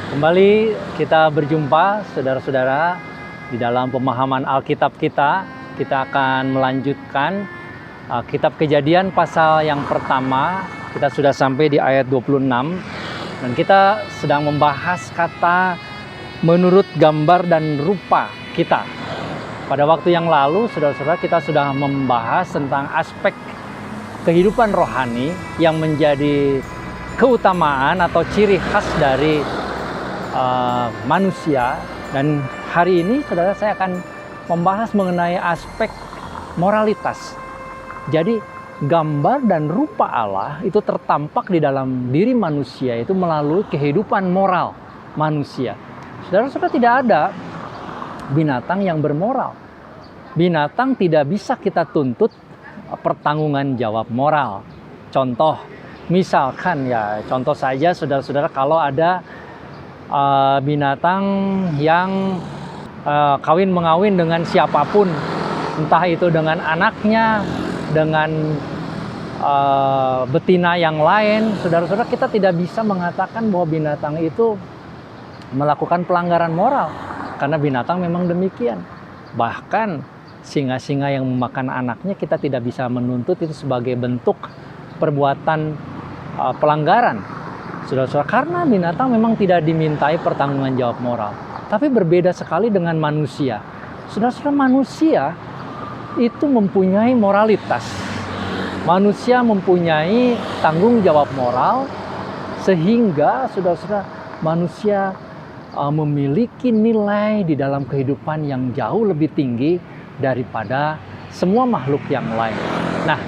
Kembali kita berjumpa saudara-saudara di dalam pemahaman Alkitab kita. Kita akan melanjutkan kitab Kejadian pasal yang pertama. Kita sudah sampai di ayat 26 dan kita sedang membahas kata menurut gambar dan rupa kita. Pada waktu yang lalu saudara-saudara kita sudah membahas tentang aspek kehidupan rohani yang menjadi keutamaan atau ciri khas dari manusia, dan hari ini saudara saya akan membahas mengenai aspek moralitas. Jadi gambar dan rupa Allah itu tertampak di dalam diri manusia itu melalui kehidupan moral manusia. Saudara-saudara, tidak ada binatang yang bermoral. Binatang tidak bisa kita tuntut pertanggungan jawab moral. Contoh, misalkan contoh saja saudara-saudara, kalau ada binatang yang kawin mengawin dengan siapapun, entah itu dengan anaknya, dengan betina yang lain, saudara-saudara, kita tidak bisa mengatakan bahwa binatang itu melakukan pelanggaran moral, karena binatang memang demikian. Bahkan singa-singa yang memakan anaknya, kita tidak bisa menuntut itu sebagai bentuk perbuatan pelanggaran, saudara-saudara, karena binatang memang tidak dimintai pertanggungan jawab moral. Tapi berbeda sekali dengan manusia. Saudara-saudara, manusia itu mempunyai moralitas. Manusia mempunyai tanggung jawab moral, sehingga saudara-saudara, manusia memiliki nilai di dalam kehidupan yang jauh lebih tinggi daripada semua makhluk yang lain. Nah,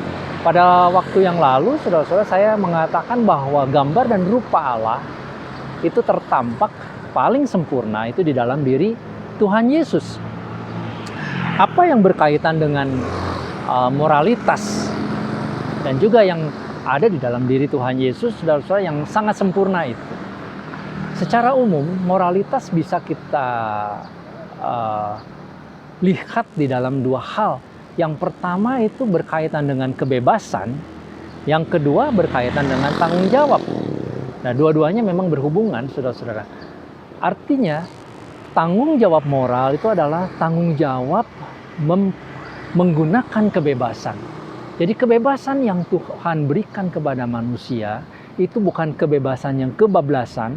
pada waktu yang lalu, saudara-saudara, saya mengatakan bahwa gambar dan rupa Allah itu tertampak paling sempurna itu di dalam diri Tuhan Yesus. Apa yang berkaitan dengan moralitas dan juga yang ada di dalam diri Tuhan Yesus, saudara-saudara, yang sangat sempurna itu. Secara umum, moralitas bisa kita lihat di dalam dua hal. Yang pertama itu berkaitan dengan kebebasan, yang kedua berkaitan dengan tanggung jawab. Nah, dua-duanya memang berhubungan, saudara-saudara. Artinya, tanggung jawab moral itu adalah tanggung jawab menggunakan kebebasan. Jadi kebebasan yang Tuhan berikan kepada manusia itu bukan kebebasan yang kebablasan,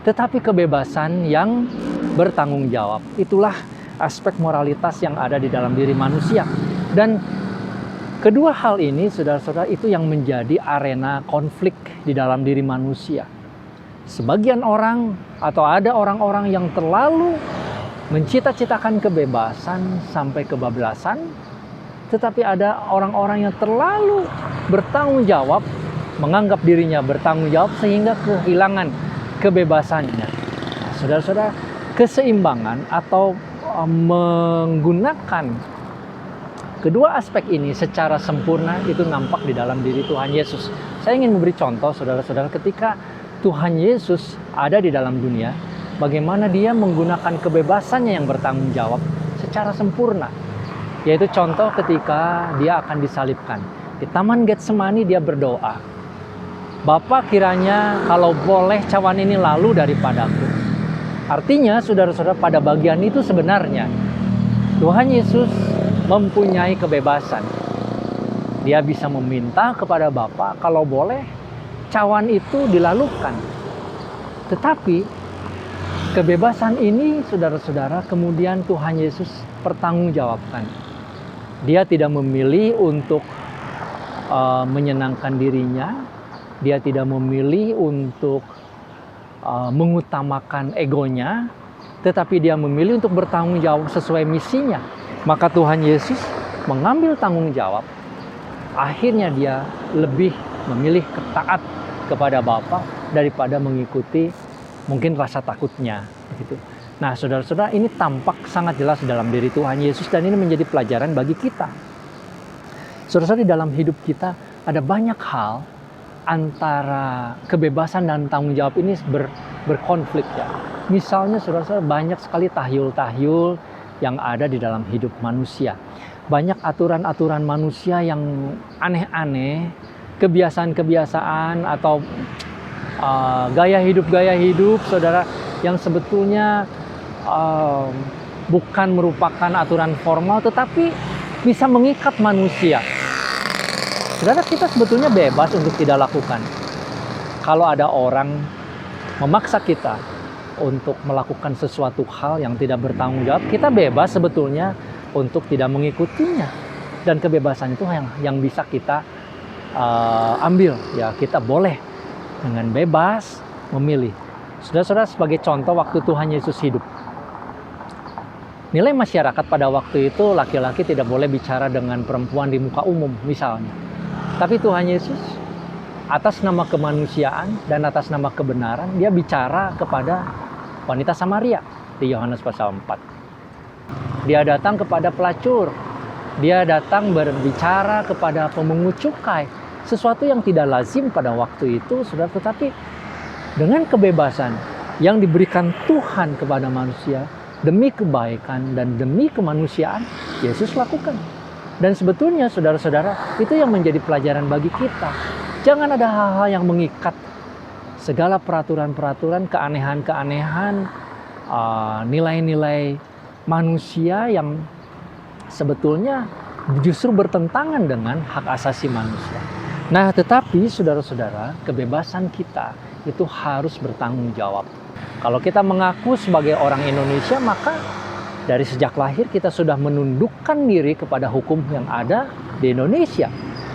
tetapi kebebasan yang bertanggung jawab. Itulah aspek moralitas yang ada di dalam diri manusia. Dan kedua hal ini, saudara-saudara, itu yang menjadi arena konflik di dalam diri manusia. Sebagian orang atau ada orang-orang yang terlalu mencita-citakan kebebasan sampai kebablasan, tetapi ada orang-orang yang terlalu bertanggung jawab, menganggap dirinya bertanggung jawab sehingga kehilangan kebebasannya. Nah, saudara-saudara, keseimbangan atau menggunakan kedua aspek ini secara sempurna itu nampak di dalam diri Tuhan Yesus. Saya ingin memberi contoh, saudara-saudara, ketika Tuhan Yesus ada di dalam dunia, bagaimana dia menggunakan kebebasannya yang bertanggung jawab secara sempurna. Yaitu contoh ketika dia akan disalibkan. Di Taman Getsemani dia berdoa, "Bapa, kiranya kalau boleh cawan ini lalu daripadaku." Artinya, saudara-saudara, pada bagian itu sebenarnya Tuhan Yesus mempunyai kebebasan. Dia bisa meminta kepada Bapa kalau boleh cawan itu dilalukan. Tetapi kebebasan ini, saudara-saudara, kemudian Tuhan Yesus pertanggungjawabkan. Dia tidak memilih untuk menyenangkan dirinya. Dia tidak memilih untuk mengutamakan egonya, tetapi dia memilih untuk bertanggung jawab sesuai misinya. Maka Tuhan Yesus mengambil tanggung jawab. Akhirnya dia lebih memilih taat kepada Bapa daripada mengikuti mungkin rasa takutnya, begitu. Nah, saudara-saudara, ini tampak sangat jelas dalam diri Tuhan Yesus, dan ini menjadi pelajaran bagi kita. Saudara-saudara, di dalam hidup kita ada banyak hal antara kebebasan dan tanggung jawab ini berkonflik, ya. Misalnya, saudara-saudara, banyak sekali tahyul-tahyul yang ada di dalam hidup manusia. Banyak aturan-aturan manusia yang aneh-aneh, kebiasaan-kebiasaan atau gaya hidup, saudara, yang sebetulnya bukan merupakan aturan formal, tetapi bisa mengikat manusia. Saudara, kita sebetulnya bebas untuk tidak lakukan. Kalau ada orang memaksa kita untuk melakukan sesuatu hal yang tidak bertanggung jawab, kita bebas sebetulnya untuk tidak mengikutinya. Dan kebebasan itu yang bisa kita ambil. Ya, kita boleh dengan bebas memilih. Saudara-saudara, sebagai contoh waktu Tuhan Yesus hidup, nilai masyarakat pada waktu itu laki-laki tidak boleh bicara dengan perempuan di muka umum misalnya. Tapi Tuhan Yesus atas nama kemanusiaan dan atas nama kebenaran, dia bicara kepada wanita Samaria di Yohanes pasal 4. Dia datang kepada pelacur, dia datang berbicara kepada pemungut cukai, sesuatu yang tidak lazim pada waktu itu, saudara. Tetapi dengan kebebasan yang diberikan Tuhan kepada manusia demi kebaikan dan demi kemanusiaan, Yesus lakukan. Dan sebetulnya saudara-saudara, itu yang menjadi pelajaran bagi kita. Jangan ada hal-hal yang mengikat, segala peraturan-peraturan, keanehan-keanehan, nilai-nilai manusia yang sebetulnya justru bertentangan dengan hak asasi manusia. Nah, tetapi saudara-saudara, kebebasan kita itu harus bertanggung jawab. Kalau kita mengaku sebagai orang Indonesia, maka dari sejak lahir kita sudah menundukkan diri kepada hukum yang ada di Indonesia.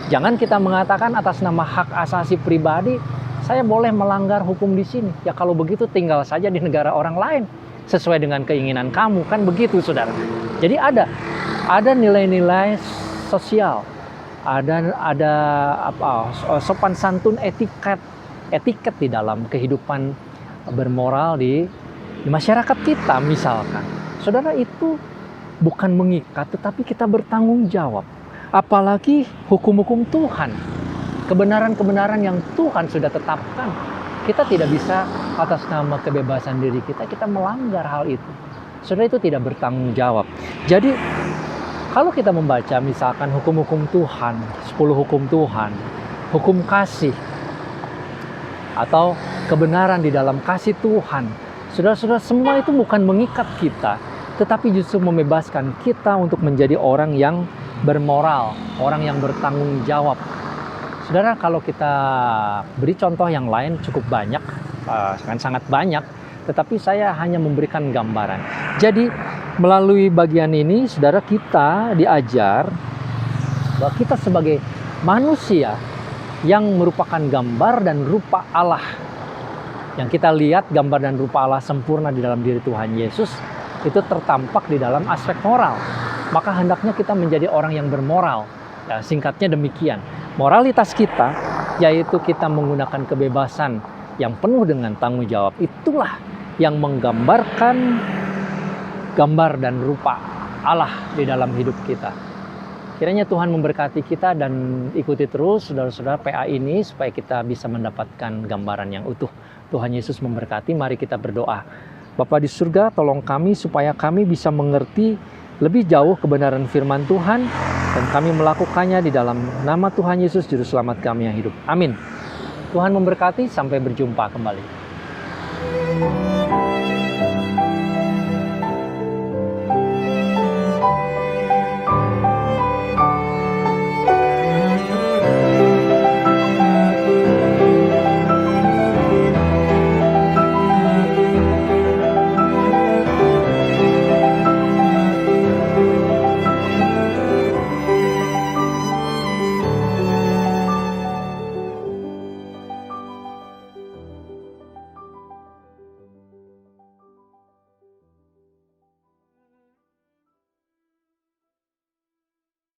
Jangan kita mengatakan atas nama hak asasi pribadi, saya boleh melanggar hukum di sini. Ya kalau begitu tinggal saja di negara orang lain sesuai dengan keinginan kamu, kan begitu saudara. Jadi ada nilai-nilai sosial, ada sopan santun, etiket di dalam kehidupan bermoral di masyarakat kita misalkan. Saudara, itu bukan mengikat, tetapi kita bertanggung jawab. Apalagi hukum-hukum Tuhan, kebenaran-kebenaran yang Tuhan sudah tetapkan. Kita tidak bisa atas nama kebebasan diri kita melanggar hal itu. Saudara, itu tidak bertanggung jawab. Jadi, kalau kita membaca misalkan hukum-hukum Tuhan, 10 hukum Tuhan, hukum kasih, atau kebenaran di dalam kasih Tuhan, saudara-saudara, semua itu bukan mengikat kita, tetapi justru membebaskan kita untuk menjadi orang yang bermoral, orang yang bertanggung jawab. Saudara, kalau kita beri contoh yang lain cukup banyak, kan sangat banyak, tetapi saya hanya memberikan gambaran. Jadi melalui bagian ini, saudara, kita diajar bahwa kita sebagai manusia yang merupakan gambar dan rupa Allah. Yang kita lihat gambar dan rupa Allah sempurna di dalam diri Tuhan Yesus, itu tertampak di dalam aspek moral. Maka hendaknya kita menjadi orang yang bermoral. Ya, singkatnya demikian. Moralitas kita, yaitu kita menggunakan kebebasan yang penuh dengan tanggung jawab. Itulah yang menggambarkan gambar dan rupa Allah di dalam hidup kita. Kiranya Tuhan memberkati kita dan ikuti terus saudara-saudara PA ini supaya kita bisa mendapatkan gambaran yang utuh. Tuhan Yesus memberkati, mari kita berdoa. Bapa di surga, tolong kami supaya kami bisa mengerti lebih jauh kebenaran firman Tuhan dan kami melakukannya di dalam nama Tuhan Yesus Juru Selamat kami yang hidup. Amin. Tuhan memberkati, sampai berjumpa kembali.